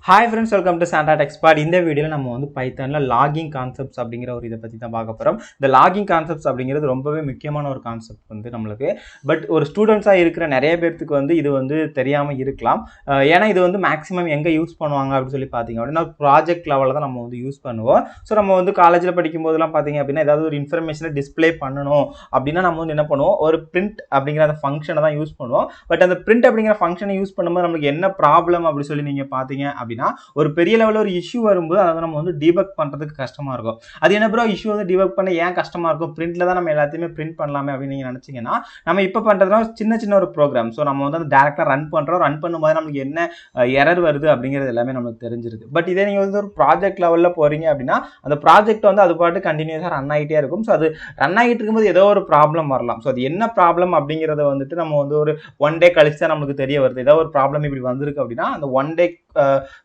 Hi friends, welcome to SANTRA TECHSPOT. இந்த வீடியோல நம்ம வந்து பைத்தான்ல லாகிங் கான்செப்ட்ஸ் அப்படிங்கிற ஒரு இதை பத்தி தான் பார்க்க போறோம். இந்த லாகிங் கான்செப்ட்ஸ் அப்படிங்கிறது ரொம்பவே முக்கியமான ஒரு கான்செப்ட் வந்து நம்மளுக்கு. பட் ஒரு ஸ்டூடெண்ட்ஸா இருக்கிற நிறைய பேருக்கு வந்து இது வந்து தெரியாம இருக்கலாம். ஏன்னா இது வந்து மேக்ஸிமம் எங்க யூஸ் பண்ணுவாங்க அப்படின்னு சொல்லி பாத்தீங்க அப்படின்னா ப்ராஜெக்ட் லெவல்ல தான் நம்ம வந்து யூஸ் பண்ணுவோம். ஸோ நம்ம வந்து காலேஜ்ல படிக்கும் போதெல்லாம் பாத்தீங்க அப்படின்னா ஏதாவது ஒரு இன்ஃபர்மேஷனை டிஸ்பிளே பண்ணணும் அப்படின்னா நம்ம வந்து என்ன பண்ணுவோம், ஒரு பிரிண்ட் அப்படிங்கிற அந்த ஃபங்க்ஷனை தான் யூஸ் பண்ணுவோம். பட் அந்த பிரிண்ட் அப்படிங்கிற ஃபங்க்ஷனை யூஸ் பண்ணும்போது நமக்கு என்ன ப்ராப்ளம் அப்படி சொல்லி நீங்க பாத்தீங்க அப்படின்னா ஒரு பெரிய லெவலில் ஒரு இஷ்யூ வரும்போது அதை நம்ம வந்து டிபக் பண்ணுறதுக்கு கஷ்டமாக இருக்கும். அது என்ன ப்ரோ இஷ்யூ வந்து டிபக் பண்ண ஏன் கஷ்டமாக இருக்கும், பிரிண்ட்ல தான் நம்ம எல்லாத்தையுமே பிரிண்ட் பண்ணலாமே அப்படின்னு நீங்கள் நினச்சிங்கன்னா நம்ம இப்போ பண்ணுறதுனா சின்ன சின்ன ஒரு ப்ரோக்ராம். ஸோ நம்ம வந்து டேரெக்டாக ரன் பண்ணும்போது நமக்கு என்ன எரர் வருது அப்படிங்கிறது எல்லாமே நமக்கு தெரிஞ்சிருது. பட் இதே நீங்கள் வந்து ஒரு ப்ராஜெக்ட் லெவலில் போகிறீங்க அப்படின்னா அந்த ப்ராஜெக்ட் வந்து அது பாட்டு கண்டினியூஸாக ரன் ஆகிட்டே இருக்கும். ஸோ அது ரன் ஆகிட்டு இருக்கும்போது ஏதோ ஒரு ப்ராப்ளம் வரலாம். ஸோ அது என்ன ப்ராப்ளம் அப்படிங்கிறத வந்துட்டு நம்ம வந்து ஒரு 1 day கழிச்சு தான் நமக்கு தெரிய வருது. ஏதோ ஒரு ப்ராப்ளம் இப்படி வந்திருக்கு அப்படின்னா அந்த 1 day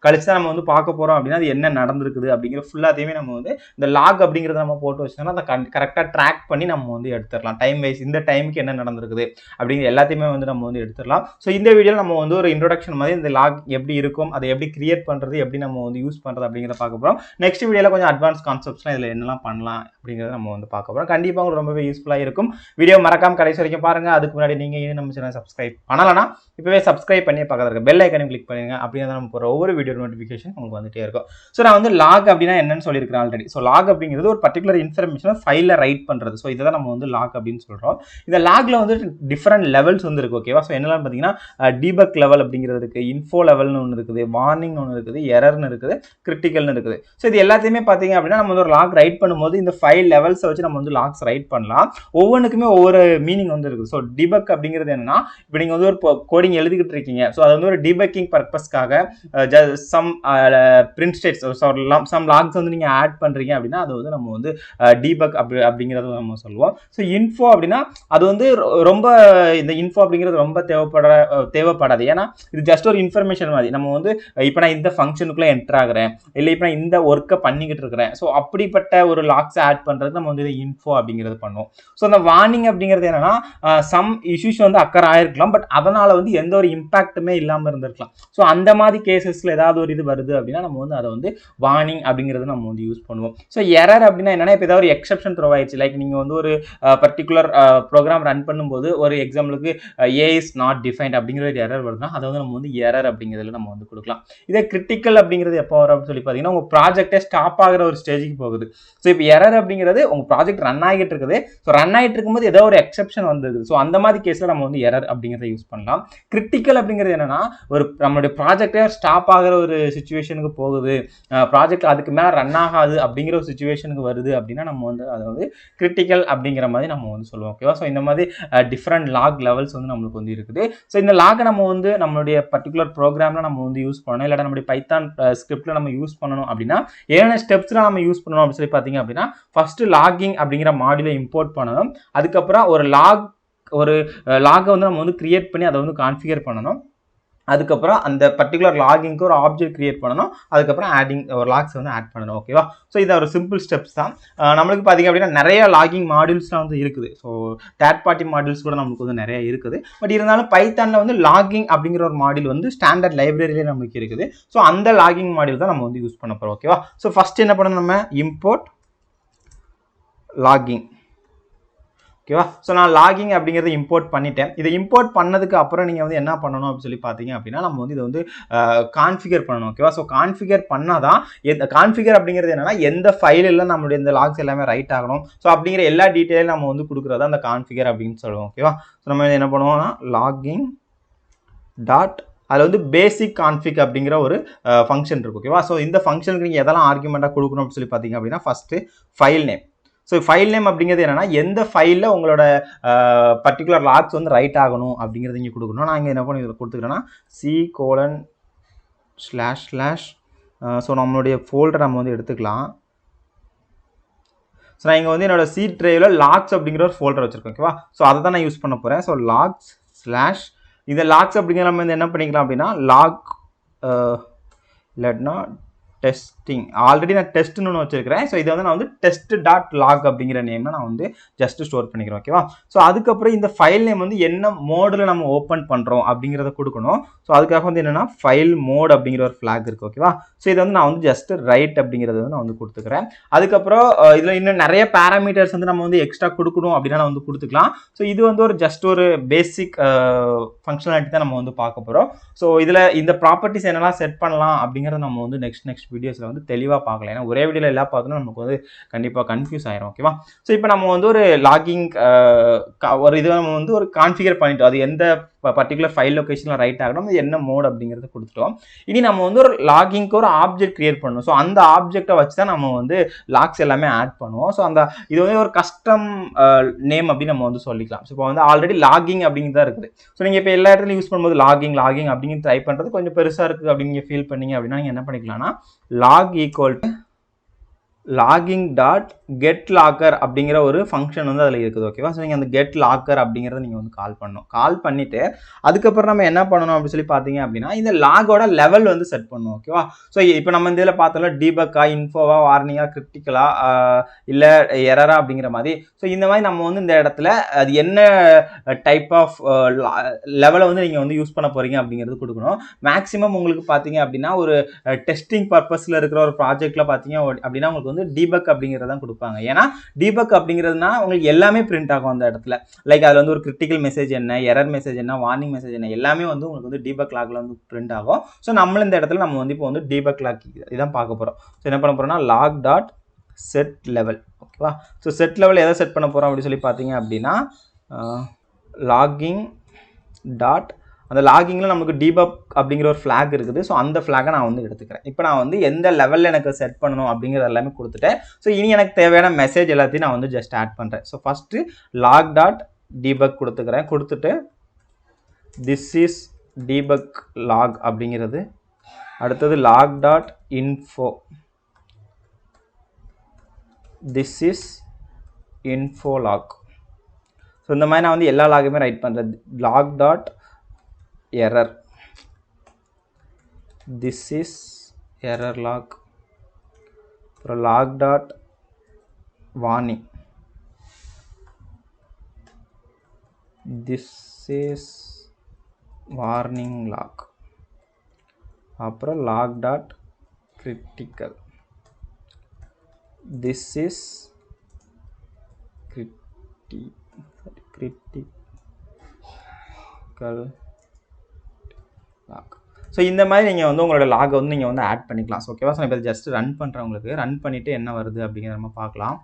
கழிச்சு தான் நம்ம வந்து பார்க்க போறோம் அப்படின்னா அது என்ன நடந்திருக்குது அப்படிங்கிற ஃபுல்லாத்தையுமே நம்ம வந்து இந்த லாக் அப்படிங்கிறத நம்ம போட்டு வச்சோம்னா அதை கரெக்டாக ட்ராக் பண்ணி நம்ம வந்து எடுத்துடலாம். டைம் வைஸ் இந்த டைமுக்கு என்ன நடந்திருக்குது அப்படிங்கிற எல்லாத்தையுமே வந்து நம்ம வந்து எடுத்துடலாம். ஸோ இந்த வீடியோவில் நம்ம வந்து ஒரு இன்ட்ரோடக்ஷன் மாதிரி இந்த லாக் எப்படி இருக்கும், அதை எப்படி கிரியேட் பண்ணுறது, எப்படி நம்ம வந்து யூஸ் பண்ணுறது அப்படிங்கிறத பார்க்க போகிறோம். நெக்ஸ்ட் வீடியோவில் கொஞ்சம் அட்வான்ஸ் கான்செப்ட்ஸ்லாம் இதில் என்னெல்லாம் பண்ணலாம் அப்படிங்கிறத நம்ம வந்து பார்க்க போகிறோம். கண்டிப்பாக உங்களுக்கு ரொம்பவே யூஸ்ஃபுல்லாக இருக்கும். வீடியோ மறக்காம கடைசி வரைக்கும் பாருங்கள். அதுக்கு முன்னாடி நீங்கள் நம்ம சேனல் சப்ஸ்கிரைப் பண்ணலன்னா இப்போவே சப்ஸ்கிரைப் பண்ணி பக்கத்தில் இருக்க பெல் ஐக்கனையும் கிளிக் பண்ணுங்க. அப்படியே தான் நம்ம போகிற ஒவ்வொரு வீடியோ நோட்டிஃபிகேஷன் உங்களுக்கு வந்துட்டே இருக்கும். ஸோ நான் வந்து லாக் அப்படின்னா என்னன்னு சொல்லியிருக்கிறேன் ஆல்ரெடி. ஸோ லாக் அப்படிங்கிறது ஒரு பர்டிகுலர் இன்ஃபர்மேஷனை ஃபைலில் ரைட் பண்ணுறது. ஸோ இதை தான் நம்ம வந்து லாக் அப்படின்னு சொல்கிறோம். இந்த லாக்ல வந்து டிஃப்ரெண்ட் லெவல்ஸ் வந்து இருக்குது. ஓகேவா? ஸோ என்னெல்லாம் பார்த்தீங்கன்னா டிபக் லெவல் அப்படிங்கிறது இருக்குது, இன்ஃபோ லெவல்னு ஒன்று இருக்குது, வார்னிங்னு ஒன்று இருக்குது, எரர்னு இருக்குது, கிரிட்டிக்கல்னு இருக்குது. ஸோ இது எல்லாத்தையுமே பார்த்தீங்க அப்படின்னா நம்ம வந்து ஒரு லாக் ரைட் பண்ணும்போது இந்த 5 லெவல்ஸை வச்சு நம்ம வந்து லாக்ஸ் ரைட் பண்ணலாம். ஒவ்வொன்றுக்குமே ஒவ்வொரு மீனிங் வந்து இருக்குது. ஸோ டிபக் அப்படிங்கிறது என்னன்னா இப்போ நீங்கள் வந்து ஒரு கோடிங் எழுதிக்கிட்டு இருக்கீங்க. ஸோ அது வந்து ஒரு டிபக்கிங் பர்பஸ்க்காக some print states some logs வந்து நீங்கள் ஆட் பண்ணுறீங்க அப்படின்னா அது வந்து நம்ம வந்து டிபக் அப்படிங்கிறத நம்ம சொல்லுவோம். ஸோ இன்ஃபோ அப்படின்னா அது வந்து ரொம்ப இந்த இன்ஃபோ அப்படிங்கிறது ரொம்ப தேவைப்படாது. ஏன்னா இது ஜஸ்ட் ஒரு இன்ஃபர்மேஷன் மாதிரி. நம்ம வந்து இப்போ நான் இந்த ஃபங்க்ஷனுக்குள்ளே என்டர் ஆகிறேன், இல்லை இப்போ நான் இந்த ஒர்க்கை பண்ணிக்கிட்டு இருக்கிறேன். ஸோ அப்படிப்பட்ட ஒரு லாக்ஸ் ஆட் பண்ணுறது நம்ம வந்து இன்ஃபோ அப்படிங்கிறது பண்ணுவோம். ஸோ அந்த வார்னிங் அப்படிங்கிறது என்னன்னா சம் இஷ்யூஸ் வந்து அக்கர் ஆயிருக்கலாம், பட் அதனால வந்து எந்த ஒரு இம்பாக்ட்டுமே இல்லாமல் இருந்திருக்கலாம். ஸோ அந்த மாதிரி கேசஸ்ல ஏதாவது ஒரு இது வருது அப்படின்னா நம்ம வந்து அதை வந்து வார்னிங் அப்படிங்கிறது நம்ம வந்து யூஸ் பண்ணுவோம். ஸோ எரர் அப்படின்னா என்னன்னா இப்போ ஏதாவது ஒரு எக்ஸப்ஷன் த்ரோ ஆயிடுச்சு, லைக் நீங்கள் வந்து ஒரு பர்டிகுலர் ப்ரோக்ராம் ரன் பண்ணும்போது ஒரு எக்ஸாம்பிளுக்கு ஏ இஸ் நாட் டிஃபைன்ட் அப்படிங்கிற ஒரு எரர் வருதுன்னா அதை வந்து நம்ம வந்து எரர் அப்படிங்கிறதுல நம்ம வந்து கொடுக்கலாம். இதே கிரிட்டிக்கல் அப்படிங்கிறது எப்போ வரும் அப்படின்னு சொல்லி பார்த்தீங்கன்னா உங்கள் ப்ராஜெக்டே ஸ்டாப் ஆகிற ஒரு ஸ்டேஜுக்கு போகுது. ஸோ இப்போ எரர் அப்படிங்கிறது உங்கள் ப்ராஜெக்ட் ரன் ஆகிட்டு இருக்குது. ஸோ ரன் ஆகிட்டு இருக்கும்போது ஏதோ ஒரு எக்ஸப்ஷன் வந்துருக்குது. ஸோ அந்த மாதிரி கேஸில் நம்ம வந்து எரர் அப்படிங்கிறத யூஸ் பண்ணலாம். கிரிட்டிக்கல் அப்படிங்கிறது என்னன்னா ஒரு நம்மளுடைய ப்ராஜெக்டே ஸ்டாப் ஆகிற ஒரு சிச்சுவேஷனுக்கு போகுது, ப்ராஜெக்ட் அதுக்கு மேலே ரன் ஆகாது அப்படிங்கிற ஒரு சிச்சுவேஷனுக்கு வருது அப்படின்னா நம்ம வந்து அதை வந்து கிரிட்டிக்கல் அப்படிங்கிற மாதிரி நம்ம வந்து சொல்லுவோம். ஓகேவா? ஸோ இந்த மாதிரி டிஃப்ரெண்ட் லாக் லெவல்ஸ் வந்து நம்மளுக்கு வந்து இருக்குது. ஸோ இந்த லாகை நம்ம வந்து நம்மளுடைய பர்டிகுலர் ப்ரோக்ராமில் நம்ம வந்து யூஸ் பண்ணணும், இல்லாட்டா நம்மளுடைய பைத்தான் ஸ்கிரிப்டில் நம்ம யூஸ் பண்ணணும் அப்படின்னா என்னென்ன ஸ்டெப்ஸ்லாம் நம்ம யூஸ் பண்ணணும் அப்படின்னு சொல்லி பார்த்தீங்க அப்படின்னா ஃபர்ஸ்ட் லாகிங் அப்படிங்கிற மாடியூலை இம்போர்ட் பண்ணணும். அதுக்கப்புறம் ஒரு லாகை வந்து நம்ம வந்து கிரியேட் பண்ணி அதை வந்து கான்ஃபிகர் பண்ணணும். அதுக்கப்புறம் அந்த பர்டிகுலர் லாகிங்க்கு ஒரு ஆப்ஜெக்ட் கிரியேட் பண்ணணும். அதுக்கப்புறம் ஆடிங் ஒரு லாக்ஸ் வந்து ஆட் பண்ணணும். ஓகேவா? ஸோ இது ஒரு சிம்பிள் ஸ்டெப்ஸ் தான். நம்மளுக்கு பார்த்தீங்க அப்படின்னா நிறைய லாகிங் மாடியூல்ஸ்லாம் வந்து இருக்குது. ஸோ தேர்ட் பார்ட்டி மாடியூல்ஸ் கூட நமக்கு வந்து நிறைய இருக்குது. பட் இருந்தாலும் பைத்தானில் வந்து லாகிங் அப்படிங்கிற ஒரு மாடியூல் வந்து ஸ்டாண்டர்ட் லைப்ரரியிலே நமக்கு இருக்குது. ஸோ அந்த லாகிங் மாடியூல் தான் நம்ம வந்து யூஸ் பண்ண போகிறோம். ஓகேவா? ஸோ ஃபர்ஸ்ட் என்ன பண்ணணும், நம்ம இம்போர்ட் லாகிங். ஓகேவா? ஸோ நான் லாகிங் அப்படிங்கிறத இம்போர்ட் பண்ணிட்டேன். இதை இம்போர்ட் பண்ணதுக்கு அப்புறம் நீங்கள் வந்து என்ன பண்ணணும் அப்படின்னு சொல்லி பார்த்தீங்க அப்படின்னா நம்ம வந்து இதை வந்து கான்ஃபிகர் பண்ணணும். ஓகேவா? ஸோ கான்ஃபிகர் பண்ணாதான் கான்ஃபிகர் அப்படிங்கிறது என்னன்னா எந்த ஃபைலில் நம்மளுடைய இந்த லாக்ஸ் எல்லாமே ரைட் ஆகணும். ஸோ அப்படிங்கிற எல்லா டீட்டெயிலும் நம்ம வந்து கொடுக்குறதா அந்த கான்ஃபிகர் அப்படின்னு சொல்லுவோம். ஓகேவா? ஸோ நம்ம என்ன பண்ணுவோம்னா லாகிங் டாட் அதில் வந்து பேசிக் கான்ஃபிக் அப்படிங்கிற ஒரு ஃபங்க்ஷன் இருக்கு. ஓகேவா? ஸோ இந்த ஃபங்க்ஷனுக்கு நீங்கள் எதெல்லாம் ஆர்குமெண்ட்டாக கொடுக்கணும் அப்படின்னு சொல்லி பார்த்தீங்க அப்படின்னா first file name. So file name அப்படிங்கிறது என்னன்னா எந்த ஃபைலில் உங்களோட பர்டிகுலர் லாக்ஸ் வந்து ரைட் ஆகணும் அப்படிங்கிறது இங்கே கொடுக்கணும். நான் இங்கே என்ன பண்ணி இதில் கொடுத்துக்கிறேன்னா C:// ஸோ நம்மளுடைய ஃபோல்டர் நம்ம வந்து எடுத்துக்கலாம். ஸோ நான் இங்கே வந்து என்னோட C ட்ரைவில் லாக்ஸ் அப்படிங்கிற ஒரு ஃபோல்டர் வச்சுருக்கேன். ஓகேவா? ஸோ அதை தான் நான் யூஸ் பண்ண போகிறேன். ஸோ லாக்ஸ் இந்த லாக்ஸ் அப்படிங்கிற நம்ம வந்து என்ன பண்ணிக்கலாம் அப்படின்னா லாக் இல்லாட்டினா டெஸ்டிங் ஆல்ரெடி நான் டெஸ்ட்னு ஒன்று வச்சிருக்கிறேன். ஸோ இதை வந்து நான் வந்து test.log அப்படிங்கிற நேமில் நான் வந்து ஜஸ்ட் ஸ்டோர் பண்ணிக்கிறேன். ஓகேவா? ஸோ அதுக்கப்புறம் இந்த ஃபைல் நேம் வந்து என்ன மோடில் நம்ம ஓப்பன் பண்ணுறோம் அப்படிங்கிறத கொடுக்கணும். ஸோ அதுக்காக வந்து என்னென்னா ஃபைல் மோட் அப்படிங்கிற ஒரு ஃப்ளாக் இருக்குது. ஓகேவா? ஸோ இதை வந்து நான் வந்து ஜஸ்ட் ரைட் அப்படிங்கிறத வந்து நான் வந்து கொடுத்துக்கிறேன். அதுக்கப்புறம் இதில் இன்னும் நிறைய பேராமீட்டர்ஸ் வந்து நம்ம வந்து எக்ஸ்ட்ரா கொடுக்கணும் அப்படின்னா நான் வந்து கொடுத்துக்கலாம். ஸோ இது வந்து ஒரு ஜஸ்ட் ஒரு பேசிக் ஃபங்க்ஷனாலிட்டி தான் நம்ம வந்து பார்க்க போகிறோம். ஸோ இதில் இந்த ப்ராப்பர்ட்டிஸ் என்னெல்லாம் செட் பண்ணலாம் அப்படிங்கிறத நம்ம வந்து நெக்ஸ்ட் வீடியோஸில் வந்து தெளிவாக பார்க்கலாம். ஏன்னா ஒரே வீடியோவில் எல்லாம் பார்த்தோன்னா நமக்கு வந்து கண்டிப்பாக கன்ஃபியூஸ் ஆயிரும். ஓகேவா? ஸோ இப்போ நம்ம வந்து ஒரு லாகிங் ஒரு இது நம்ம வந்து ஒரு கான்ஃபிகர் பண்ணிட்டோம். அது எந்த பர்டிகுலர் ஃபைல் லொகேஷனில் ரைட் ஆகணும், அது என்ன மோட் அப்படிங்கிறத கொடுத்துட்டோம். இனி நம்ம வந்து ஒரு லாகிங்க்கு ஒரு ஆப்ஜெக்ட் கிரியேட் பண்ணணும். ஸோ அந்த ஆப்ஜெக்டை வச்சு தான் நம்ம வந்து லாக்ஸ் எல்லாமே ஆட் பண்ணுவோம். ஸோ அந்த இது வந்து ஒரு கஸ்டம் நேம் அப்படின்னு நம்ம வந்து சொல்லிக்கலாம். ஸோ இப்போ வந்து ஆல்ரெடி லாகிங் அப்படிங்கிறது தான் இருக்குது. ஸோ நீங்கள் இப்போ எல்லா இடத்துலையும் யூஸ் பண்ணும்போது லாகிங் அப்படின்னு ட்ரை பண்ணுறது கொஞ்சம் பெருசாக இருக்குது அப்படின்னு நீங்கள் ஃபீல் பண்ணீங்க அப்படின்னா நீங்கள் என்ன பண்ணிக்கலாம்னா log equal to logging dot get logger அப்படிங்கிற ஒரு ஃபங்க்ஷன் வந்து அதில் இருக்குது. ஓகேவா? ஸோ நீங்கள் அந்த கெட் லாக்கர் அப்படிங்கிறத நீங்கள் வந்து கால் பண்ணணும். கால் பண்ணிவிட்டு அதுக்கப்புறம் நம்ம என்ன பண்ணணும் அப்படின்னு சொல்லி பார்த்தீங்க அப்படின்னா இந்த லாகோட லெவல் வந்து செட் பண்ணணும். ஓகேவா? ஸோ இப்போ நம்ம இந்த இதில் பார்த்தோம்னா டீபக்கா, இன்ஃபோவா, வார்னிங்கா, கிரிட்டிக்கலா, இல்லை எரரா அப்படிங்கிற மாதிரி. ஸோ இந்த மாதிரி நம்ம வந்து இந்த இடத்துல அது என்ன டைப் ஆஃப் லெவலை வந்து நீங்கள் வந்து யூஸ் பண்ண போகிறீங்க அப்படிங்கிறது கொடுக்கணும். மேக்ஸிமம் உங்களுக்கு பார்த்தீங்க அப்படின்னா ஒரு டெஸ்டிங் பர்பஸில் இருக்கிற ஒரு ப்ராஜெக்டில் பார்த்தீங்க அப்படின்னா உங்களுக்கு வந்து டீபக் அப்படிங்கிறத கொடுப்பாங்க. ஏன்னா டீபக் அப்படிங்கிறதுனா உங்களுக்கு எல்லாமே பிரிண்ட் ஆகும் அந்த இடத்துல. லைக் அதில் வந்து ஒரு கிரிட்டிக்கல் மெசேஜ் என்ன, எரர் மெசேஜ் என்ன, வார்னிங் மெசேஜ் என்ன, எல்லாமே வந்து உங்களுக்கு வந்து டீபக் லாக்ல வந்து பிரிண்ட் ஆகும். ஸோ நம்மள இந்த இடத்துல நம்ம வந்து இப்போ வந்து டீபக் லாக் இதான் பார்க்க போகிறோம். ஸோ என்ன பண்ண போகிறோம்னா லாக் டாட் செட் லெவல். ஓகேவா? ஸோ செட் லெவல் எதை செட் பண்ண போகிறோம் அப்படின்னு சொல்லி பார்த்தீங்க அப்படின்னா லாகிங் டாட் அந்த லாகிங்கில் நமக்கு டீபக் அப்படிங்கிற ஒரு ஃப்ளாக் இருக்குது. ஸோ அந்த ஃப்ளாகை நான் வந்து எடுத்துக்கிறேன். இப்போ நான் வந்து எந்த லெவலில் எனக்கு செட் பண்ணணும் அப்படிங்கிறது எல்லாமே கொடுத்துட்டேன். ஸோ இனி எனக்கு தேவையான மெசேஜ் எல்லாத்தையும் நான் வந்து ஜஸ்ட் ஆட் பண்ணுறேன். So first log dot debug கொடுத்துக்கிறேன். கொடுத்துட்டு திஸ் இஸ் டீபக் லாக் அப்படிங்கிறது. அடுத்தது log dot info, this is info log. So இந்த மாதிரி நான் வந்து எல்லா லாகுமே ரைட் பண்ணுறேன். Log dot error, this is error log. அப்புறம் log dot warning, this is warning log. அப்புறம் log dot critical, this is critical. So இந்த மாதிரி நீங்கள் வந்து உங்களோட லாகை வந்து நீங்கள் வந்து ஆட் பண்ணிக்கலாம். ஸோ ஓகேவா? ஸோ இப்போ ஜஸ்ட் ரன் பண்ணுறேன். உங்களுக்கு ரன் பண்ணிவிட்டு என்ன வருது அப்படிங்கிறத நம்ம பார்க்கலாம்.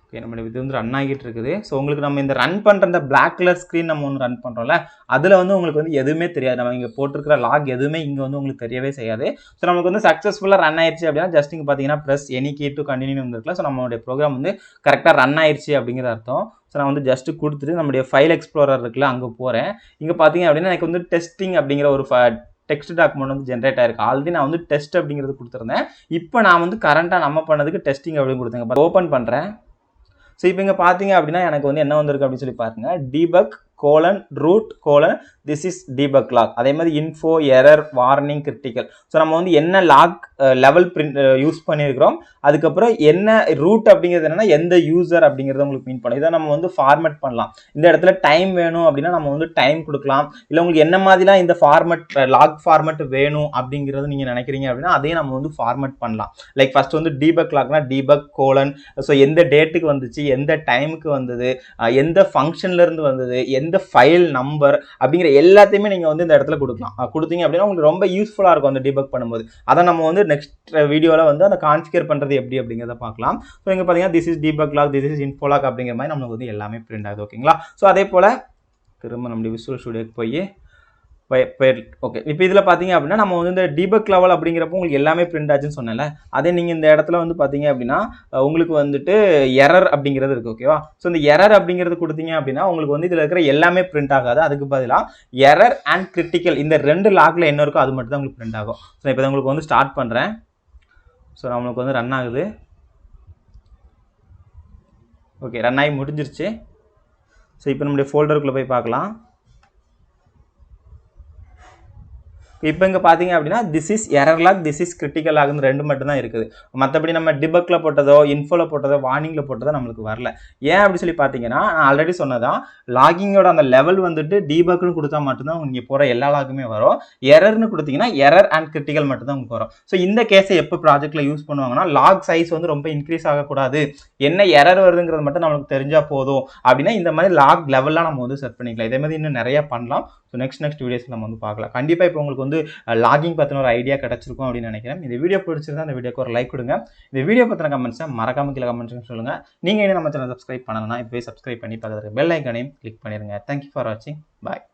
ஓகே, நம்ம இது வந்து ரன் ஆகிட்டு இருக்குது. ஸோ உங்களுக்கு நம்ம இந்த ரன் பண்ணுற இந்த பிளாக் கலர் ஸ்க்ரீன் நம்ம ஒன்று ரன் பண்ணுறோம்ல, அதில் வந்து உங்களுக்கு வந்து எதுவுமே தெரியாது. நம்ம இங்கே போட்டிருக்கிற லாக் எதுவுமே இங்கே வந்து உங்களுக்கு தெரியவே செய்யாது. ஸோ நமக்கு வந்து சக்ஸஸ்ஃபுல்லாக ரன் ஆயிடுச்சு அப்படின்னா ஜஸ்ட் இங்கே பார்த்தீங்கன்னா press any key to continue வந்துருக்குல. ஸோ நம்மளுடைய ப்ரோக்ராம் வந்து கரெக்டாக ரன் ஆயிடுச்சு அப்படிங்கிற அர்த்தம். ஸோ நான் வந்து ஜஸ்ட்டு கொடுத்துட்டு நம்மளுடைய ஃபைல் எக்ஸ்ப்ளோரர் இருக்குல்ல, அங்கே போகிறேன். இங்கே பார்த்தீங்க அப்படின்னா எனக்கு வந்து டெஸ்டிங் அப்படிங்கிற ஒரு டெக்ஸ்ட் டாக்குமெண்ட் வந்து ஜென்ரேட் ஆயிருக்கு. ஆல்ரெடி நான் வந்து டெஸ்ட் அப்படிங்கிறது கொடுத்துருந்தேன். இப்போ நான் வந்து கரண்ட்டாக நம்ம பண்ணதுக்கு டெஸ்டிங் அப்படின்னு கொடுத்தேங்க. ஓப்பன் பண்ணுறேன். ஸோ இப்போ இங்கே பார்த்தீங்க அப்படின்னா எனக்கு வந்து என்ன வந்திருக்கு அப்படின்னு சொல்லி பாருங்க. Debug root this is debug log. அதே மாதிரி info, error, warning, critical. So நம்ம வந்து என்ன லாக் லெவல் பிரிண்ட் யூஸ் பண்ணியிருக்கிறோம், அதுக்கப்புறம் என்ன ரூட் அப்படிங்கிறது என்னன்னா எந்த யூசர் அப்படிங்கிறத உங்களுக்கு மீன் பண்ணும். இதை நம்ம வந்து ஃபார்மேட் பண்ணலாம். இந்த இடத்துல டைம் வேணும் அப்படின்னா நம்ம வந்து டைம் கொடுக்கலாம். இல்லை உங்களுக்கு என்ன மாதிரிலாம் இந்த ஃபார்மேட் லாக் ஃபார்மேட் வேணும் அப்படிங்கிறது நீங்கள் நினைக்கிறீங்க அப்படின்னா அதையும் நம்ம வந்து ஃபார்மேட் பண்ணலாம். லைக் ஃபர்ஸ்ட் வந்து டீபக் லாக்னா டீபக் ஸோ எந்த டேட்டுக்கு வந்துச்சு, எந்த டைமுக்கு வந்தது, எந்த ஃபங்க்ஷன்லேருந்து வந்தது, எந்த ஃபைல் நம்பர் அப்படிங்கிற எல்லாத்தையுமே நீங்கள் வந்து இந்த இடத்துல கொடுக்கலாம். கொடுத்தீங்க அப்படின்னா உங்களுக்கு ரொம்ப யூஸ்ஃபுல்லாக இருக்கும் அந்த டீபக் பண்ணும்போது. அதை நம்ம வந்து நெக்ஸ்ட் வீடியோவில் வந்து அந்த கான்ஃபிகர் பண்ணுறது எப்படி அப்படிங்கிறத பார்க்கலாம். ஸோ இங்கே பார்த்தீங்கன்னா this is debug log, this is info log அப்படிங்கிற மாதிரி நம்மளுக்கு வந்து எல்லாமே பிரிண்ட் ஆகுது. ஓகேங்களா? ஸோ அதே போல் திரும்ப நம்மளுடைய விசுவல் ஸ்டுடியோக்கு போய் ஓகே, இப்போ இதில் பார்த்தீங்க அப்படின்னா நம்ம வந்து இந்த டீபக் லெவல் அப்படிங்கிறப்போ உங்களுக்கு எல்லாமே பிரிண்ட் ஆச்சுன்னு சொன்னேன்ல, அதே நீங்கள் இந்த இடத்துல வந்து பார்த்தீங்க அப்படின்னா உங்களுக்கு வந்துட்டு எரர் அப்படிங்கிறது இருக்குது. ஓகேவா? ஸோ இந்த எரர் அப்படிங்கிறது கொடுத்தீங்க அப்படின்னா உங்களுக்கு வந்து இதில் இருக்கிற எல்லாமே பிரிண்ட் ஆகாது. அதுக்கு பதிலாக எரர் அண்ட் கிரிட்டிக்கல் இந்த ரெண்டு லாக்ல என்ன இருக்கோ அது மட்டும் தான் உங்களுக்கு பிரிண்ட் ஆகும். ஸோ இப்போ உங்களுக்கு வந்து ஸ்டார்ட் பண்ணுறேன். ஸோ நம்மளுக்கு வந்து ரன் ஆகுது. ஓகே, ரன் ஆகி முடிஞ்சிருச்சு. ஸோ இப்போ நம்மளுடைய ஃபோல்டருக்குள்ளே போய் பார்க்கலாம். இப்போ இங்கே பார்த்தீங்க அப்படின்னா this is error log, this is critical லாக்னு ரெண்டு மட்டும் தான் இருக்குது. மற்றபடி நம்ம டிபக்கில் போட்டதோ இன்ஃபோவில் போட்டதோ வார்னிங்கில் போட்டதோ நம்மளுக்கு வரல. ஏன் அப்படி சொல்லி பார்த்தீங்கன்னா நான் ஆல்ரெடி சொன்னதான், லாகிங்கோட அந்த லெவல் வந்துட்டு டீபக்னு கொடுத்தா மட்டும்தான் நீங்கள் போகிற எல்லா லாகுமே வரும். எரர்னு கொடுத்தீங்கன்னா எரர் அண்ட் கிரிட்டிக்கல் மட்டும் தான் உங்களுக்கு வரும். ஸோ இந்த கேஸை எப்போ ப்ராஜெக்ட்டில் யூஸ் பண்ணுவாங்கன்னா, லாக் சைஸ் வந்து ரொம்ப இன்க்ரீஸ் ஆகக்கூடாது, என்ன எரர் வருதுங்கிறது மட்டும் நம்மளுக்கு தெரிஞ்சால் போதும் அப்படின்னா இந்த மாதிரி லாக் லெவல்லாம் நம்ம வந்து செட் பண்ணிக்கலாம். இதே மாதிரி இன்னும் நிறைய பண்ணலாம். ஸோ நெக்ஸ்ட் வீடியோஸ் நம்ம வந்து பார்க்கலாம். கண்டிப்பாக இப்போ உங்களுக்கு வந்து லாகிங் பற்றின ஒரு ஐடியா கிடச்சிருக்கும் அப்படின்னு நினைக்கிறேன். இந்த வீடியோ பிடிச்சிருந்தா அந்த வீடியோக்கு ஒரு லைக் கொடுங்க. இந்த வீடியோ பற்றின கமெண்ட்ஸை மறக்காம கீழே கமெண்ட்ஸ் சொல்லுங்கள். நீங்கள் இன்னும் நம்ம சேனல் சப்ஸ்கிரைப் பண்ணணும்னா இப்போ சப்ஸ்கிரைப் பண்ணி பக்கத்தில் பெல் ஐக்கானையும் கிளிக் பண்ணிடுங்க. தேங்க்யூ ஃபார் வாட்சிங். பாய்.